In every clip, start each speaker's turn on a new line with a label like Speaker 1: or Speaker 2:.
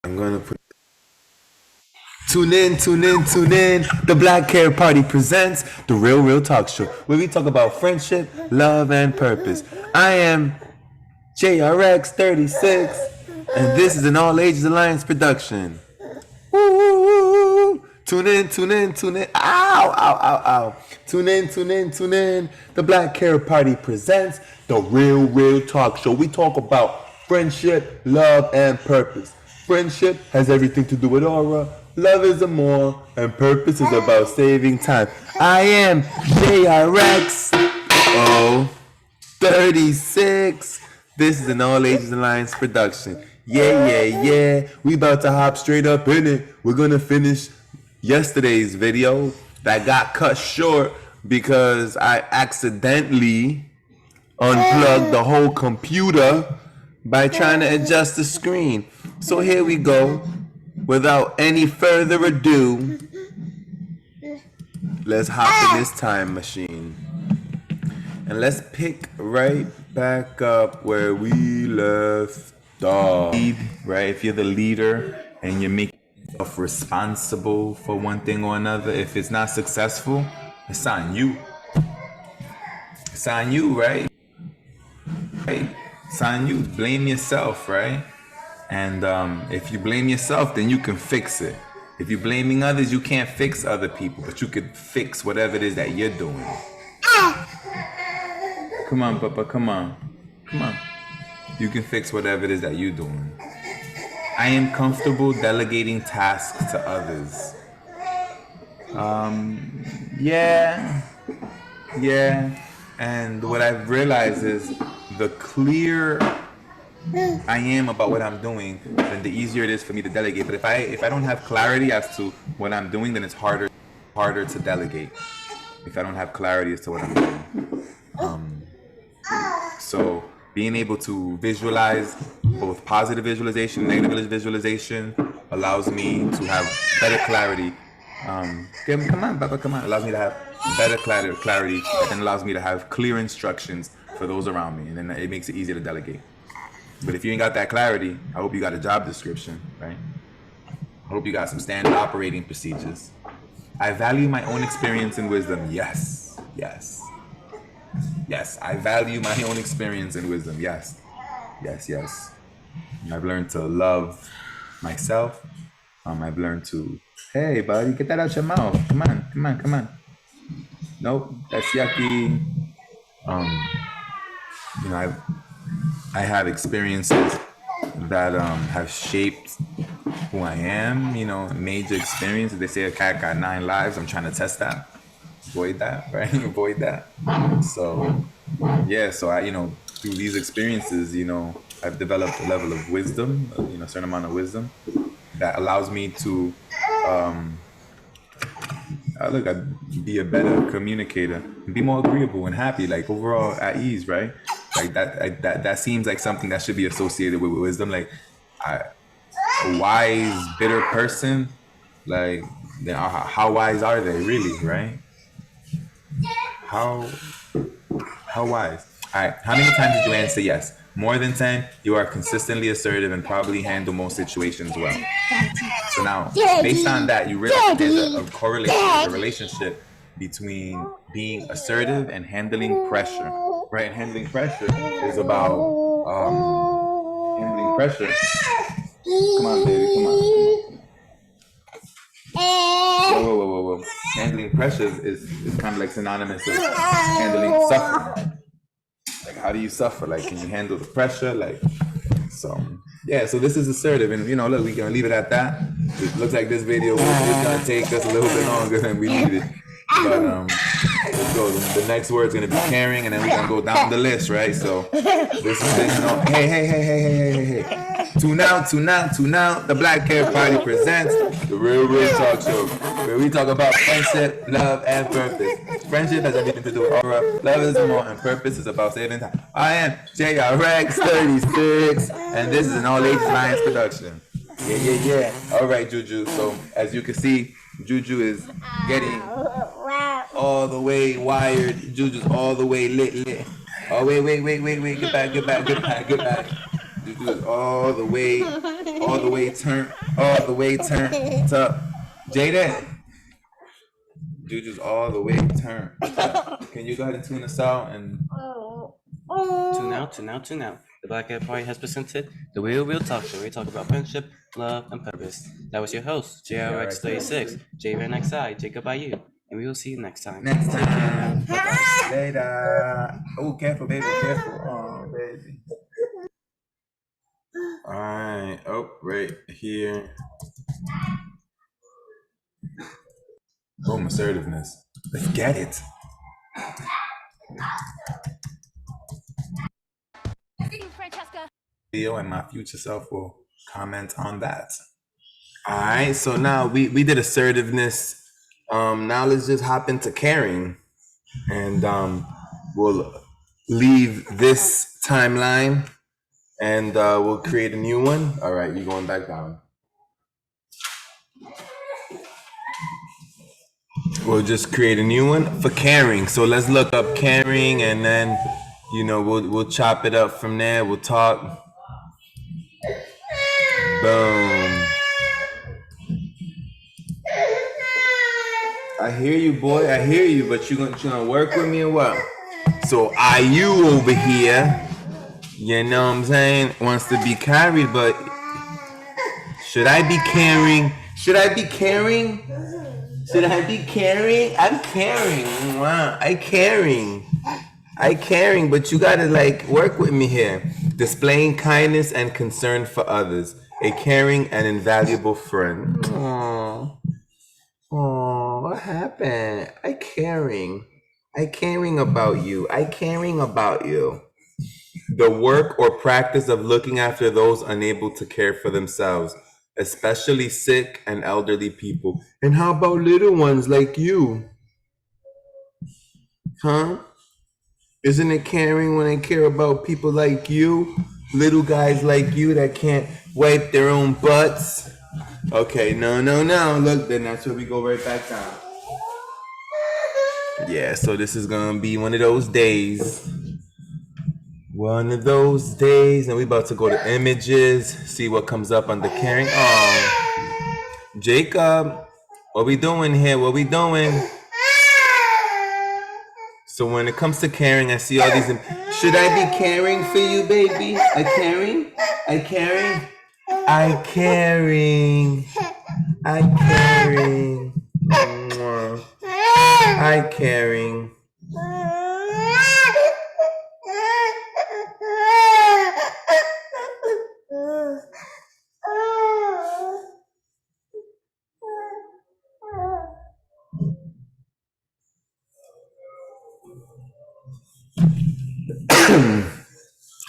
Speaker 1: I'm gonna put. Tune in, tune in, tune in. The Black Hair Party presents the Real Talk Show, where we talk about friendship, love, and purpose. I am JRX 36, and this is an All Ages Alliance production. Woo! Tune in, tune in, tune in. Ow, ow, ow, ow. Tune in, tune in, tune in. The Black Hair Party presents the Real Talk Show. We talk about friendship, love, and purpose. Friendship has everything to do with aura. Love is more, and purpose is about saving time. I am JRX 36. This is an All Ages Alliance production. Yeah. We about to hop straight up in it. We're gonna finish yesterday's video that got cut short because I accidentally unplugged the whole computer by trying to adjust the screen. So here we go. Without any further ado, let's hop in this time machine. And let's pick right back up where we left off. Right? If you're the leader and you make yourself responsible for one thing or another, if it's not successful, it's on you. It's on you, right? It's on you. Blame yourself, right? And if you blame yourself, then you can fix it. If you're blaming others, you can't fix other people, but you could fix whatever it is that you're doing. Come on, Papa, come on. You can fix whatever it is that you're doing. I am comfortable delegating tasks to others. Yeah. And what I've realized is the clear I am about what I'm doing, then the easier it is for me to delegate. But if I don't have clarity as to what I'm doing, then it's harder to delegate. If I don't have clarity as to what I'm doing. So being able to visualize both positive visualization, negative visualization allows me to have better clarity. Come on, Papa, come on. Allows me to have better clarity and allows me to have clear instructions for those around me. And then it makes it easier to delegate. But if you ain't got that clarity, I hope you got a job description, right? I hope you got some standard operating procedures. I value my own experience and wisdom. Yes. I value my own experience and wisdom. Yes. I've learned to love myself. I've learned to, hey, buddy, get that out your mouth. Come on. Nope, that's yucky. I have experiences that have shaped who I am, major experiences. They say a cat got 9 lives. I'm trying to test that. Avoid that, right? Avoid that. So I, through these experiences, I've developed a level of wisdom, a certain amount of wisdom that allows me to I'd be a better communicator, and be more agreeable and happy, like overall at ease, right? Like that seems like something that should be associated with wisdom. Like a wise, bitter person, like how wise are they really, right? How wise? All right. How many times did you answer yes? More than 10. You are consistently assertive and probably handle most situations well. So now, based on that, you realize there's a correlation, a relationship between being assertive and handling pressure. Right, handling pressure is about handling pressure. Come on, baby, come on. Whoa. Handling pressure is kind of like synonymous with handling suffering. Like, how do you suffer? Like, can you handle the pressure? Like, so this is assertive, and look, we're gonna leave it at that. It looks like this video is gonna take us a little bit longer than we needed. But let's go. The next word's gonna be caring, and then we're gonna go down the list, right? So this is hey. Tune out. The Black Hair Party presents the Real Talk Show, where we talk about friendship, love, and purpose. Friendship has everything to do with aura. Love is more, and purpose is about saving time. I am JRX 36, and this is an All Ages Alliance production. Yeah. All right, Juju. So as you can see, Juju is getting all the way wired. Juju's all the way lit. Oh, wait. Get back. Juju's all the way turned up. Jaden. Juju's all the way turned up. Can you go ahead and tune us out and
Speaker 2: Tune out. The Black Cat Party has presented the Real Talk Show. We talk about friendship, love, and purpose. That was your host, JRX36, J-Van XI, Jacob IU, and we will see you next time.
Speaker 1: Next time. Bye-bye. Later. Oh, careful, baby, careful. Oh, baby. All right. Oh, right here. Boom, assertiveness. Let's get it. Leo and my future self will comment on that. All right, so now we did assertiveness. Now let's just hop into caring, and we'll leave this timeline, and we'll create a new one. All right, you're going back down. We'll just create a new one for caring. So let's look up caring, and then we'll chop it up from there. We'll talk. Boom. I hear you, boy. I hear you, but you gonna work with me or what? So IU over here, you know what I'm saying, wants to be carried, but should I be caring? Should I be caring? I'm caring. Wow, I caring, but you gotta work with me here. Displaying kindness and concern for others. A caring and invaluable friend. Aww. Oh, what happened? I caring about you. The work or practice of looking after those unable to care for themselves, especially sick and elderly people. And how about little ones like you? Huh? Isn't it caring when I care about people like you? Little guys like you that can't wipe their own butts? Okay, no. Look, then that's where we go right back down. Yeah, so this is gonna be one of those days. And we about to go to images, see what comes up under caring. Oh, Jacob, what we doing here? So when it comes to caring, I see all these. Should I be caring for you, baby? I caring.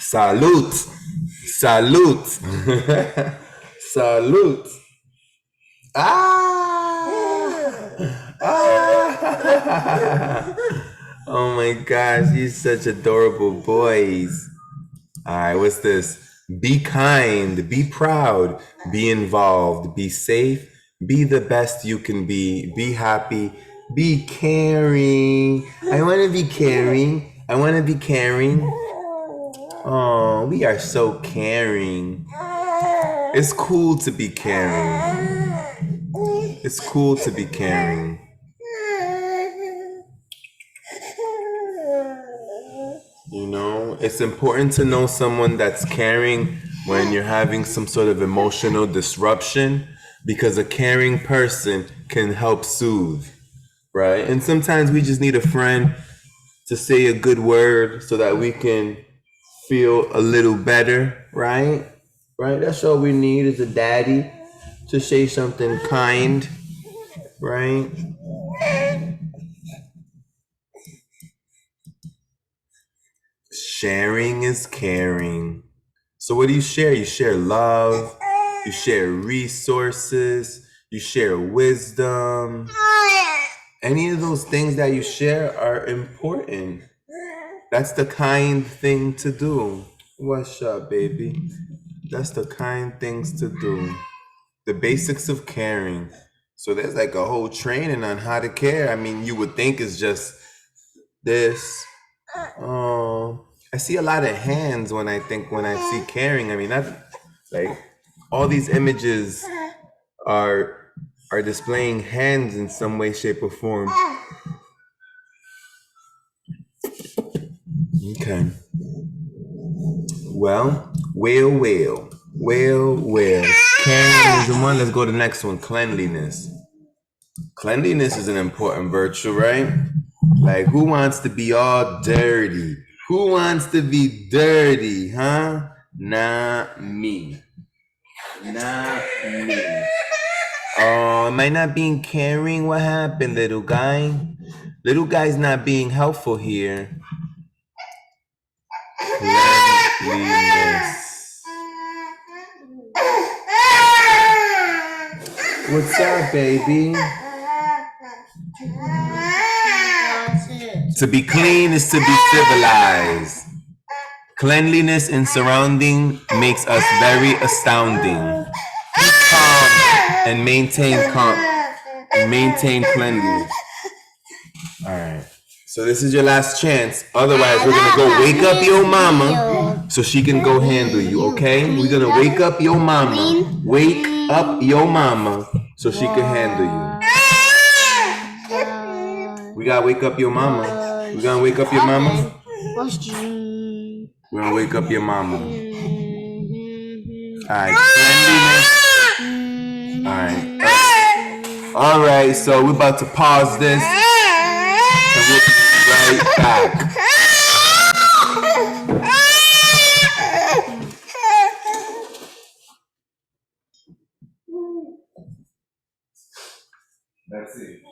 Speaker 1: Salute. Salute. Oh my gosh, you're such adorable boys. All right, what's this? Be kind, be proud, be involved, be safe, be the best you can be happy, be caring. I want to be caring. Oh, we are so caring. It's cool to be caring. It's important to know someone that's caring when you're having some sort of emotional disruption, because a caring person can help soothe, right? And sometimes we just need a friend to say a good word so that we can feel a little better, right? That's all we need, is a daddy to say something kind, right? Sharing is caring. So what do you share? You share love, you share resources, you share wisdom. Any of those things that you share are important. That's the kind thing to do. What's up, baby? That's the kind things to do. The basics of caring. So there's like a whole training on how to care. I mean, you would think it's just this. Oh, I see a lot of hands when I see caring. I mean, that like all these images are displaying hands in some way, shape, or form. Okay. Well, well. Caring is the one. Let's go to the next one. Cleanliness. Cleanliness is an important virtue, right? Like, who wants to be all dirty? Who wants to be dirty, huh? Not me. Not me. Oh, am I not being caring? What happened, little guy? Little guy's not being helpful here. Cleanliness. What's up, baby? To be clean is to be civilized. Cleanliness in surrounding makes us very astounding. Be calm and maintain cleanliness. All right. So this is your last chance. Otherwise, we're gonna go wake up your mama so she can go handle you. Okay? We're gonna wake up your mama. Wake up your mama so she can handle you. We gotta wake up your mama. We gonna wake up your mama. We're gonna wake up your mama. Alright, cleanliness. Alright, so we're about to pause this. And we'll be right back. That's it.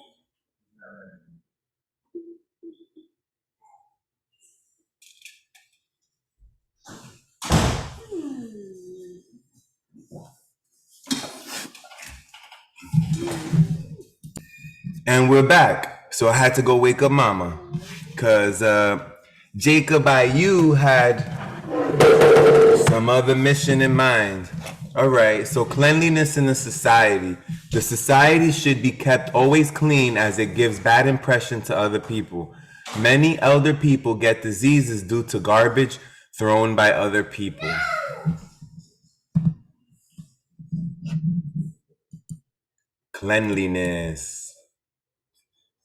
Speaker 1: And we're back. So I had to go wake up mama. Because Jacob IU had some other mission in mind. All right, so cleanliness in the society. The society should be kept always clean as it gives bad impression to other people. Many elder people get diseases due to garbage thrown by other people. Cleanliness.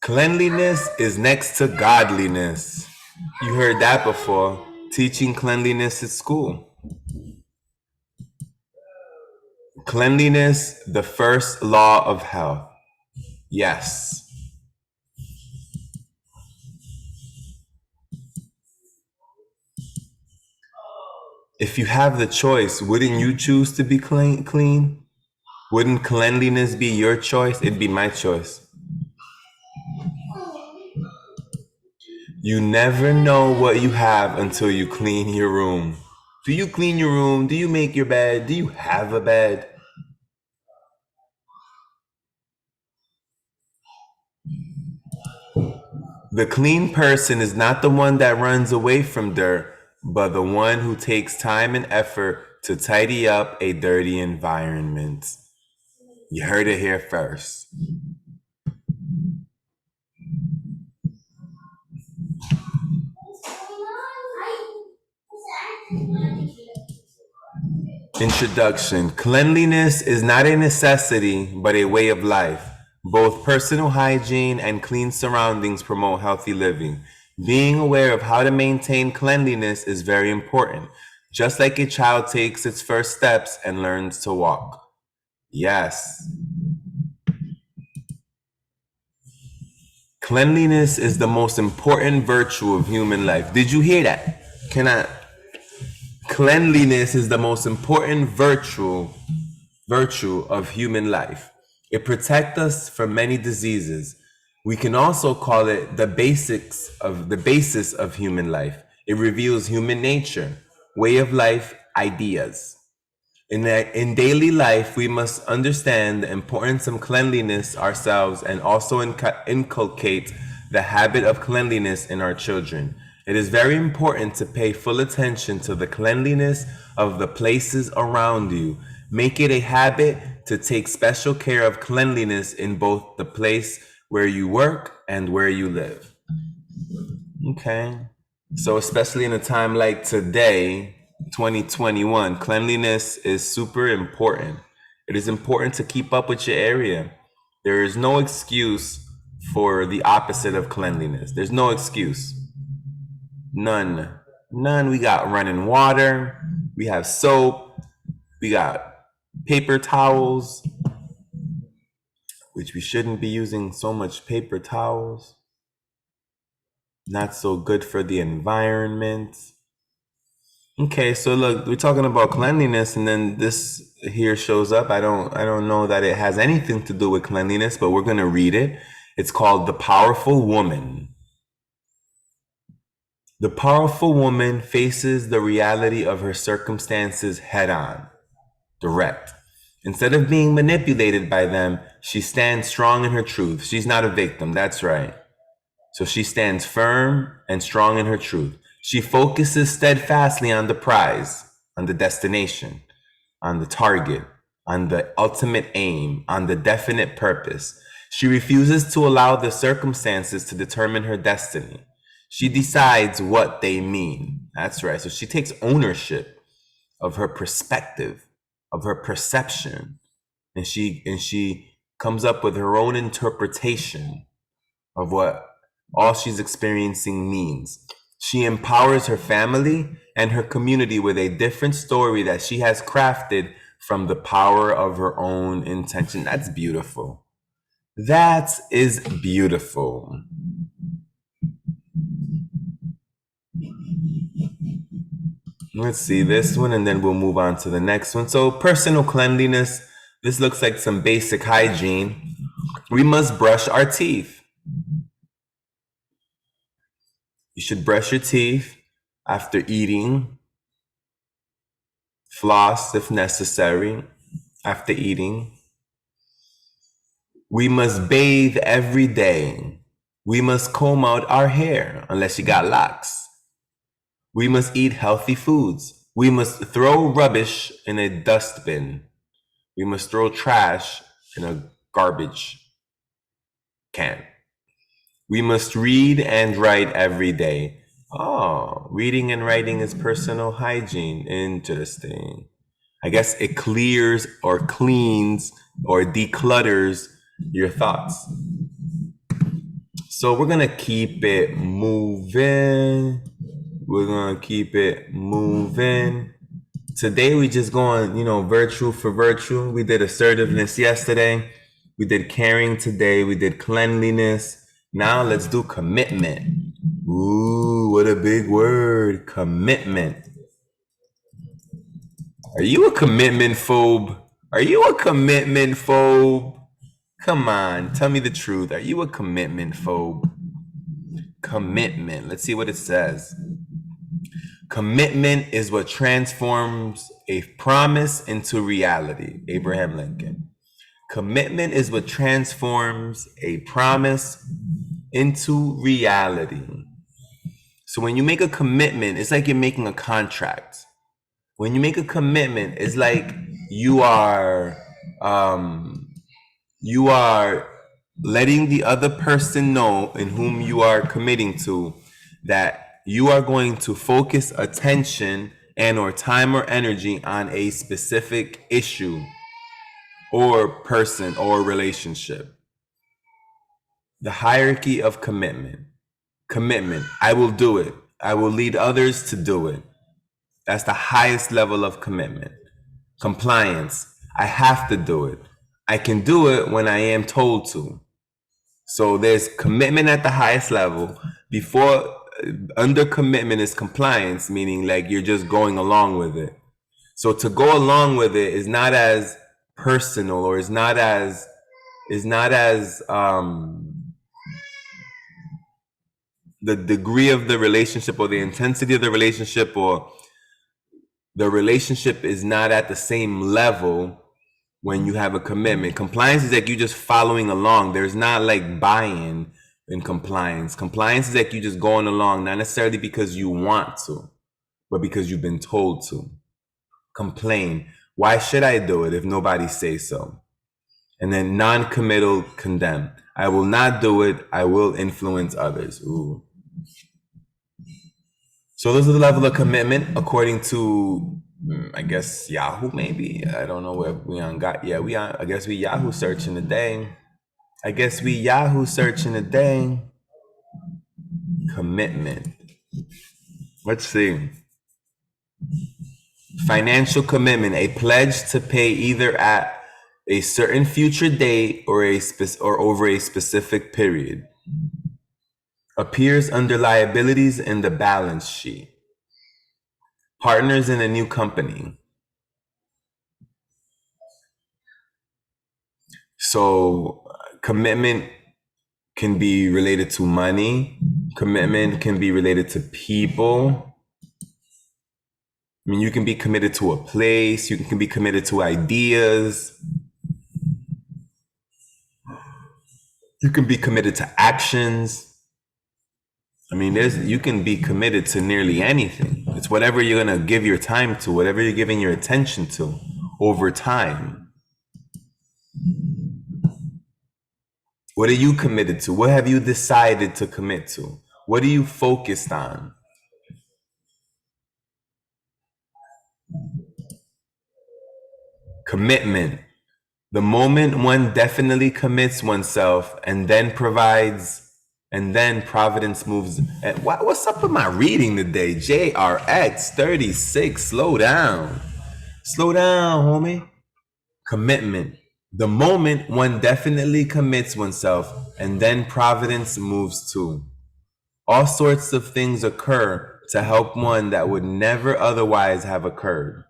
Speaker 1: Cleanliness is next to godliness. You heard that before. Teaching cleanliness at school. Cleanliness, the first law of health. Yes. If you have the choice, wouldn't you choose to be clean? Wouldn't cleanliness be your choice? It'd be my choice. You never know what you have until you clean your room. Do you clean your room? Do you make your bed? Do you have a bed? The clean person is not the one that runs away from dirt, but the one who takes time and effort to tidy up a dirty environment. You heard it here first. Introduction. Cleanliness is not a necessity, but a way of life. Both personal hygiene and clean surroundings promote healthy living. Being aware of how to maintain cleanliness is very important, just like a child takes its first steps and learns to walk. Yes. Cleanliness is the most important virtue of human life. Did you hear that? Cleanliness is the most important virtue of human life. It protects us from many diseases. We can also call it the basis of human life. It reveals human nature, way of life, ideas. In daily life, we must understand the importance of cleanliness ourselves and also inculcate the habit of cleanliness in our children. It is very important to pay full attention to the cleanliness of the places around you. Make it a habit to take special care of cleanliness in both the place where you work and where you live. Okay. So especially in a time like today, 2021, cleanliness is super important. It is important to keep up with your area. There is no excuse for the opposite of cleanliness. There's no excuse. None. None. We got running water. We have soap. We got paper towels, which we shouldn't be using so much paper towels. Not so good for the environment. Okay, so look, we're talking about cleanliness, and then this here shows up. I don't know that it has anything to do with cleanliness, but we're gonna read it. It's called The Powerful Woman. The powerful woman faces the reality of her circumstances head on, direct. Instead of being manipulated by them, she stands strong in her truth. She's not a victim, that's right. So she stands firm and strong in her truth. She focuses steadfastly on the prize, on the destination, on the target, on the ultimate aim, on the definite purpose. She refuses to allow the circumstances to determine her destiny. She decides what they mean. That's right. So she takes ownership of her perspective, of her perception, and she comes up with her own interpretation of what all she's experiencing means. She empowers her family and her community with a different story that she has crafted from the power of her own intention. That's beautiful. That is beautiful. Let's see this one, and then we'll move on to the next one. So personal cleanliness. This looks like some basic hygiene. We must brush our teeth. You should brush your teeth after eating, floss if necessary after eating. We must bathe every day. We must comb out our hair unless you got locks. We must eat healthy foods. We must throw rubbish in a dustbin. We must throw trash in a garbage can. We must read and write every day. Oh, reading and writing is personal hygiene. Interesting. I guess it clears or cleans or declutters your thoughts. So we're going to keep it moving. We're going to keep it moving. Today we just going, virtue for virtue. We did assertiveness yesterday. We did caring today. We did cleanliness. Now let's do commitment. Ooh, what a big word. Commitment. Are you a commitment phobe? Are you a commitment phobe? Come on, tell me the truth. Are you a commitment phobe? Commitment. Let's see what it says. Commitment is what transforms a promise into reality. Abraham Lincoln. Commitment is what transforms a promise into reality. So when you make a commitment, it's like you're making a contract. When you make a commitment, it's like you are letting the other person know in whom you are committing to that you are going to focus attention and or time or energy on a specific issue or person or relationship. The hierarchy of commitment. Commitment. I will do it. I will lead others to do it. That's the highest level of commitment. Compliance. I have to do it. I can do it when I am told to. So there's commitment at the highest level. Before, under commitment is compliance, meaning like you're just going along with it. So to go along with it is not as personal or is not as the degree of the relationship or the intensity of the relationship or the relationship is not at the same level when you have a commitment. Compliance is like you just following along. There's not like buy-in in compliance. Compliance is like you just going along, not necessarily because you want to, but because you've been told to. Complain. Why should I do it if nobody says so? And then non-committal condemn. I will not do it. I will influence others. Ooh. So those are the level of commitment according to, I guess, Yahoo, maybe. I don't know where we on got. Yeah, we on. I guess we Yahoo searching today. Commitment. Let's see. Financial commitment, a pledge to pay either at a certain future date or or over a specific period. Appears under liabilities in the balance sheet. Partners in a new company. So commitment can be related to money. Commitment can be related to people. I mean, you can be committed to a place. You can be committed to ideas. You can be committed to actions. I mean, you can be committed to nearly anything. It's whatever you're gonna give your time to, whatever you're giving your attention to over time. What are you committed to? What have you decided to commit to? What are you focused on? Commitment. The moment one definitely commits oneself and then provides, and then providence moves. And what's up with my reading today? JRX 36. Slow down. Slow down, homie. Commitment. The moment one definitely commits oneself and then providence moves too. All sorts of things occur to help one that would never otherwise have occurred.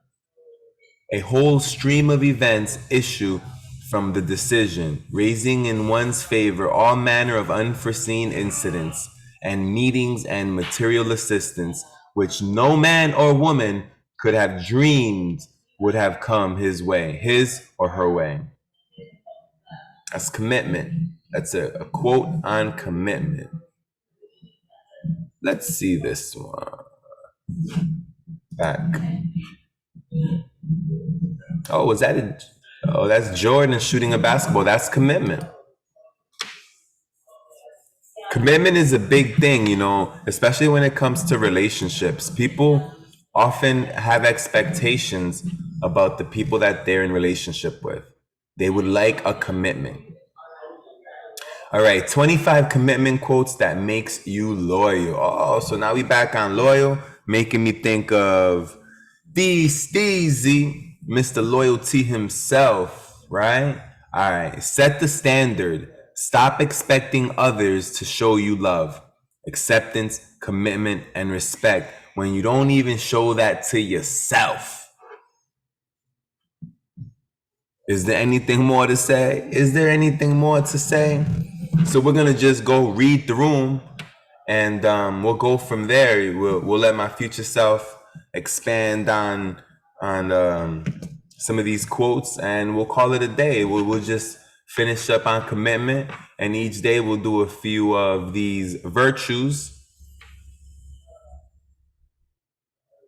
Speaker 1: A whole stream of events issue from the decision, raising in one's favor all manner of unforeseen incidents and meetings and material assistance, which no man or woman could have dreamed would have come his way, his or her way. That's commitment. That's a quote on commitment. Let's see this one. Back. Oh, was that it? Oh, that's Jordan shooting a basketball. That's commitment. Commitment is a big thing, you know, especially when it comes to relationships. People often have expectations about the people that they're in relationship with. They would like a commitment. All right, 25 commitment quotes that makes you loyal. Oh, so now we back on loyal, making me think of D Steezy, Mr. Loyalty himself, right? All right, set the standard. Stop expecting others to show you love, acceptance, commitment, and respect when you don't even show that to yourself. Is there anything more to say? Is there anything more to say? So we're gonna just go read through them, and we'll go from there. We'll let my future self expand on some of these quotes, and we'll call it a day. We'll just finish up on commitment, and each day we'll do a few of these virtues,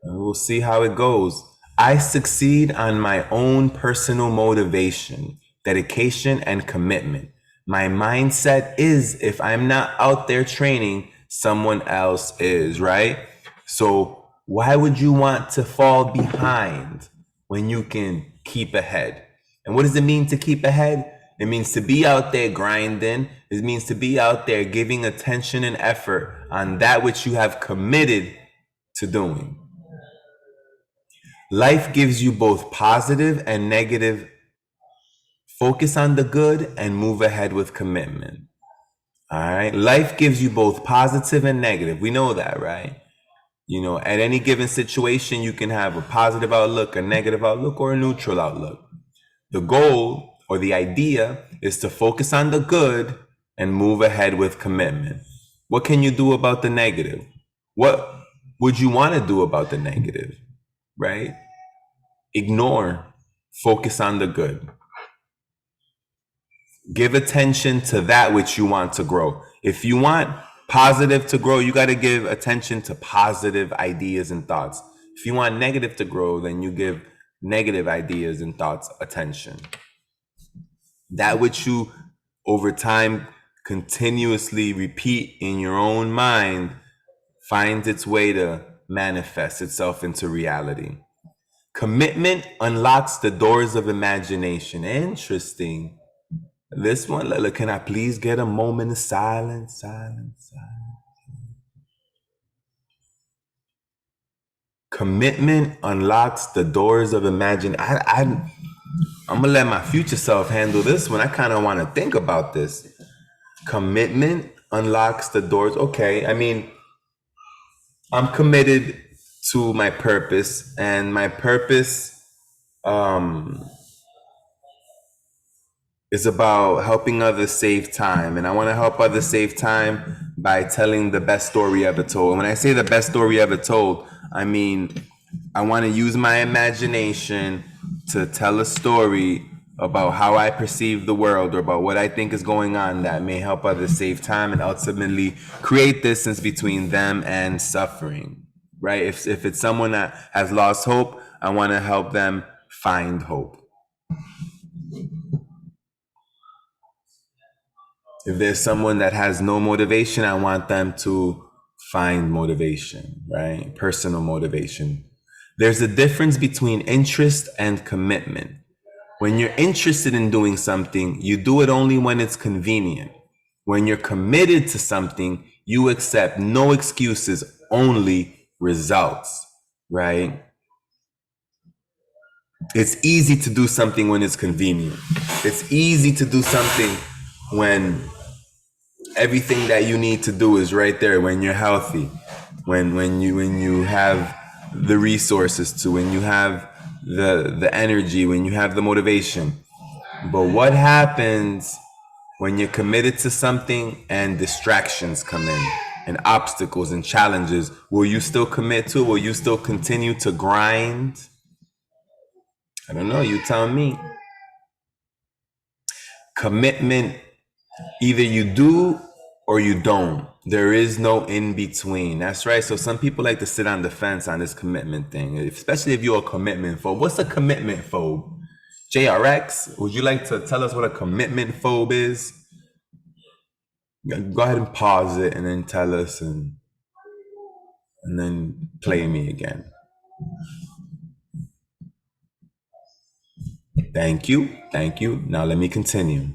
Speaker 1: and we'll see how it goes. I succeed on my own personal motivation, dedication, and commitment. My mindset is if I'm not out there training, someone else is, right? So why would you want to fall behind when you can keep ahead? And what does it mean to keep ahead? It means to be out there grinding. It means to be out there giving attention and effort on that which you have committed to doing. Life gives you both positive and negative. Focus on the good and move ahead with commitment. All right. Life gives you both positive and negative. We know that, right? You know, at any given situation, you can have a positive outlook, a negative outlook, or a neutral outlook. The goal or the idea is to focus on the good and move ahead with commitment. What can you do about the negative? What would you want to do about the negative, right? Ignore, focus on the good. Give attention to that which you want to grow. If you want positive to grow, you got to give attention to positive ideas and thoughts. If you want negative to grow, then you give negative ideas and thoughts attention. That which you over time continuously repeat in your own mind finds its way to manifests itself into reality. Commitment unlocks the doors of imagination. Interesting. This one, look, can I please get a moment of silence? Silence. Commitment unlocks the doors of imagination. I'm gonna let my future self handle this one. I kind of want to think about this. Commitment unlocks the doors. Okay, I mean, I'm committed to my purpose, and my purpose is about helping others save time. And I want to help others save time by telling the best story ever told. And when I say the best story ever told, I mean, I want to use my imagination to tell a story about how I perceive the world or about what I think is going on that may help others save time and ultimately create distance between them and suffering, right? If it's someone that has lost hope, I want to help them find hope. If there's someone that has no motivation, I want them to find motivation, right? Personal motivation. There's a difference between interest and commitment. When you're interested in doing something, you do it only when it's convenient. When you're committed to something, you accept no excuses, only results, right? It's easy to do something when it's convenient. It's easy to do something when everything that you need to do is right there, when you're healthy, when you have the resources to, when you have the energy, when you have the motivation. But what happens when you're committed to something and distractions come in and obstacles and challenges? Will you still commit to it? Will you still continue to grind? I don't know, you tell me. Commitment, either you do or you don't. There is no in between. That's right. So some people like to sit on the fence on this commitment thing, especially if you're a commitment phobe. What's a commitment phobe? JRX, would you like to tell us what a commitment phobe is? Go ahead and pause it and then tell us, and then play me again. Thank you. Thank you. Now let me continue.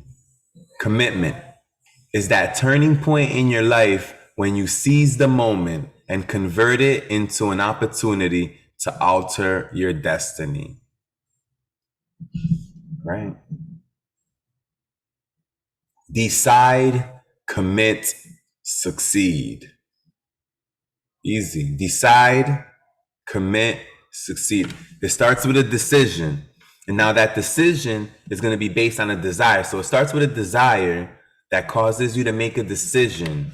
Speaker 1: Commitment is that turning point in your life when you seize the moment and convert it into an opportunity to alter your destiny. Right? Decide, commit, succeed. Easy. Decide, commit, succeed. It starts with a decision. And now that decision is going to be based on a desire. So it starts with a desire that causes you to make a decision,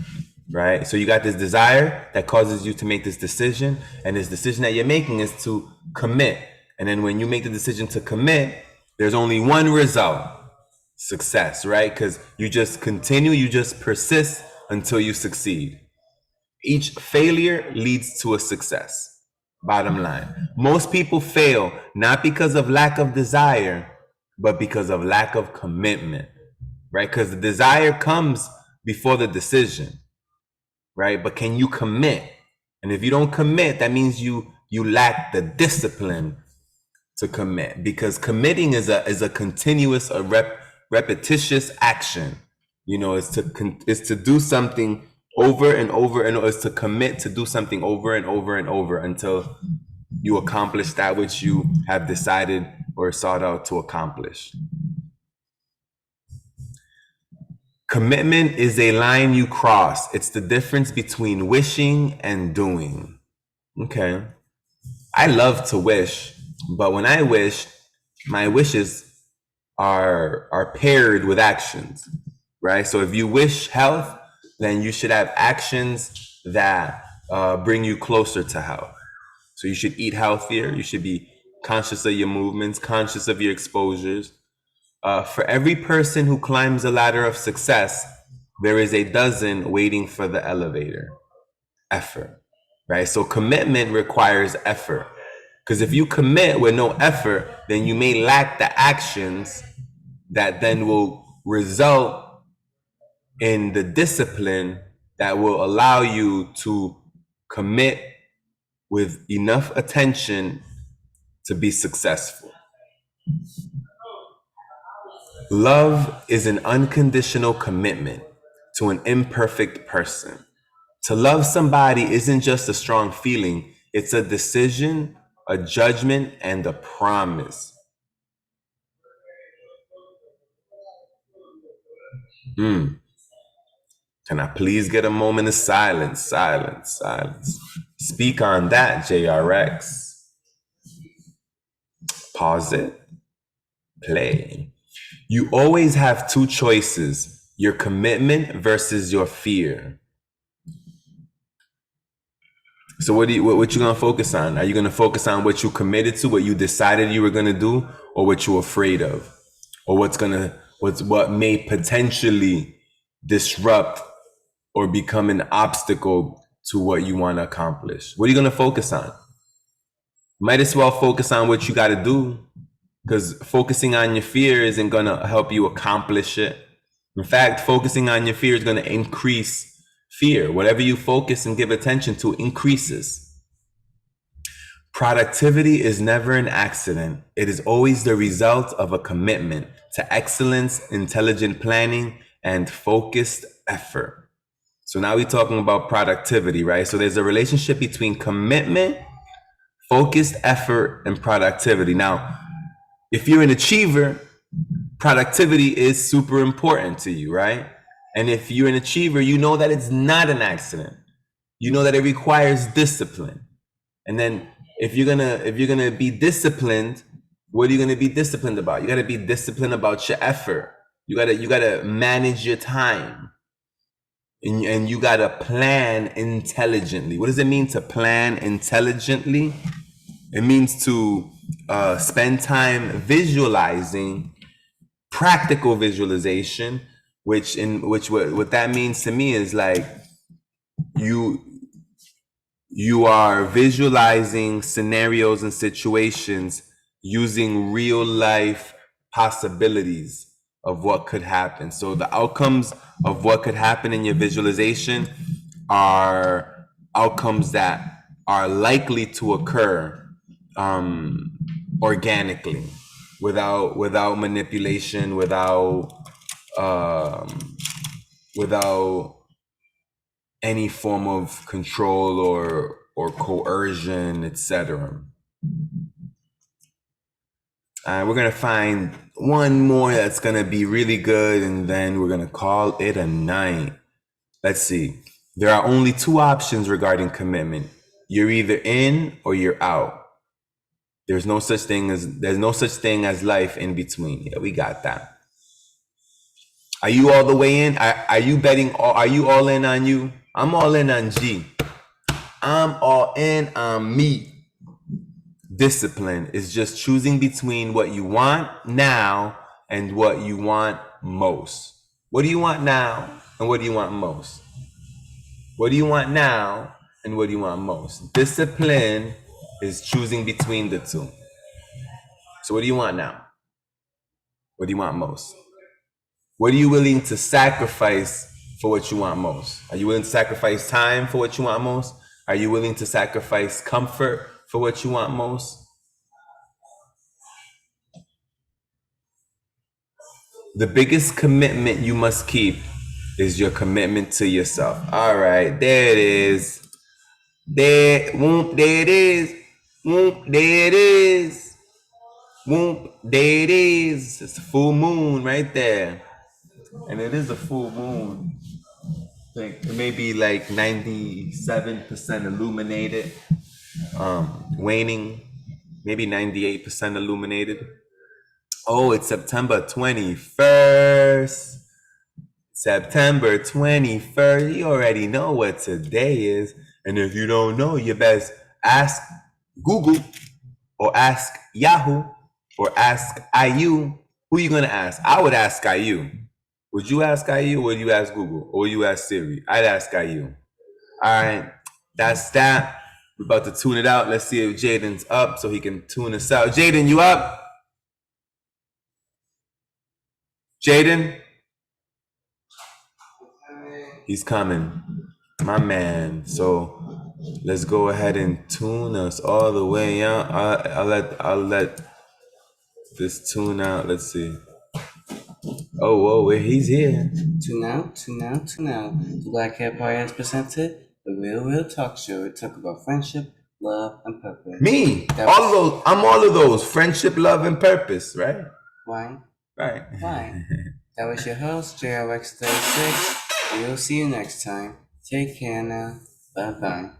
Speaker 1: right? So you got this desire that causes you to make this decision. And this decision that you're making is to commit. And then when you make the decision to commit, there's only one result: success, right? Because you just continue, you just persist until you succeed. Each failure leads to a success. Bottom line. Most people fail not because of lack of desire, but because of lack of commitment, right? Because the desire comes before the decision, right? But can you commit? And if you don't commit, that means you lack the discipline to commit, because committing is a continuous, repetitious action. You know, it's to do something over and over, and it's to commit to do something over and over and over until you accomplish that which you have decided or sought out to accomplish. Commitment is a line you cross. It's the difference between wishing and doing. Okay. I love to wish, but when I wish, my wishes are paired with actions, right? So if you wish health, then you should have actions that bring you closer to health. So you should eat healthier. You should be conscious of your movements, conscious of your exposures. For every person who climbs a ladder of success, there is a dozen waiting for the elevator. Effort, right? So commitment requires effort. Because if you commit with no effort, then you may lack the actions that then will result in the discipline that will allow you to commit
Speaker 3: with enough attention to be successful. Love is an unconditional commitment to an imperfect person. To love somebody isn't just a strong feeling, it's a decision, a judgment, and a promise. Can I please get a moment of silence? Silence, silence. Speak on that, JRX. Pause it. Play. You always have two choices: your commitment versus your fear. So what you gonna focus on? Are you gonna focus on what you committed to, what you decided you were gonna do, or what you're afraid of, or what may potentially disrupt or become an obstacle to what you want to accomplish? What are you gonna focus on? Might as well focus on what you got to do, because focusing on your fear isn't gonna help you accomplish it. In fact, focusing on your fear is gonna increase fear. Whatever you focus and give attention to increases. Productivity is never an accident. It is always the result of a commitment to excellence, intelligent planning, and focused effort. So now we're talking about productivity, right? So there's a relationship between commitment, focused effort, and productivity. Now, if you're an achiever, productivity is super important to you, right? And if you're an achiever, you know that it's not an accident. You know that it requires discipline. And then if you're gonna be disciplined, what are you gonna be disciplined about? You gotta be disciplined about your effort. You gotta manage your time. And you gotta plan intelligently. What does it mean to plan intelligently? It means to spend time visualizing, practical visualization, what that means to me is like you are visualizing scenarios and situations using real life possibilities of what could happen. So the outcomes of what could happen in your visualization are outcomes that are likely to occur organically, without manipulation, without any form of control or coercion, etc. We're gonna find one more that's gonna be really good, and then we're gonna call it a night. Let's see. There are only two options regarding commitment. You're either in or you're out. There's no such thing as life in between. Yeah, we got that. Are you all the way in? Are you betting? Are you all in on you? I'm all in on G. I'm all in on me. Discipline is just choosing between what you want now and what you want most. What do you want now and what do you want most? What do you want now and what do you want most? Discipline is choosing between the two. So what do you want now? What do you want most? What are you willing to sacrifice for what you want most? Are you willing to sacrifice time for what you want most? Are you willing to sacrifice comfort for what you want most? The biggest commitment you must keep is your commitment to yourself. All right, there it is. There it is. There it is. There it is. It's a full moon right there. And it is a full moon. I think it may be like 97% illuminated. Waning, maybe 98% illuminated. Oh, it's September 21st. September 21st. You already know what today is. And if you don't know, you best ask Google or ask Yahoo or ask IU. Who you gonna ask? I would ask IU. Would you ask IU or would you ask Google? Or would you ask Siri? I'd ask IU. All right, that's that. We're about to tune it out. Let's see if Jaden's up so he can tune us out. Jaden, you up? Jaden? He's coming. My man. So Let's go ahead and tune us all the way out. I'll let this tune out. Let's see. Oh, whoa, he's here.
Speaker 2: Tune out. The Black Cat Party has presented the Real Talk Show. We talk about friendship, love, and purpose.
Speaker 3: Me,
Speaker 2: That
Speaker 3: all
Speaker 2: was-
Speaker 3: of those. I'm all of those. Friendship, love, and purpose. Right.
Speaker 2: Why?
Speaker 3: Right.
Speaker 2: Why? That was your host, JRX36. We'll see you next time. Take care now. Bye-bye.